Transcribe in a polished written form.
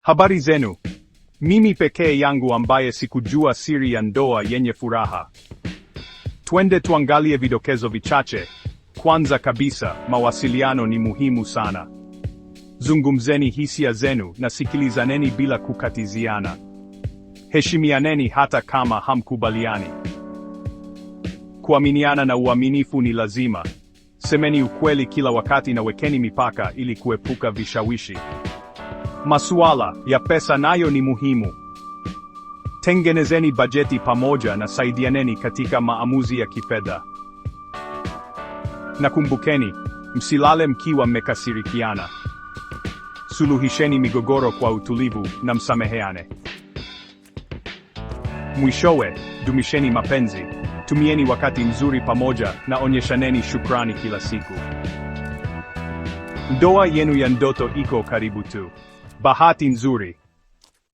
Habari zenu. Mimi pekee yangu ambaye sikujua siri ya ndoa yenye furaha. Twende tuangalie vidokezo vichache. Kwanza kabisa, mawasiliano ni muhimu sana. Zungumzeni hisia zenu na sikilizaneni bila kukatiziana. Heshimianeni hata kama hamkubaliani. Kuaminiana na uaminifu ni lazima. Semeni ukweli kila wakati na wekeni mipaka ili kuepuka vishawishi. Masuala ya pesa nayo ni muhimu. Tengenezeni bajeti pamoja na saidianeni katika maamuzi ya kifedha. Na kumbukeni, msilale mkiwa mmekasirikiana. Suluhisheni migogoro kwa utulivu na msameheane. Mwishowe, dumisheni mapenzi. Tumieni wakati mzuri pamoja na onyeshaneni shukrani kila siku. Ndoa yenu ya ndoto iko karibu tu. Bahati nzuri.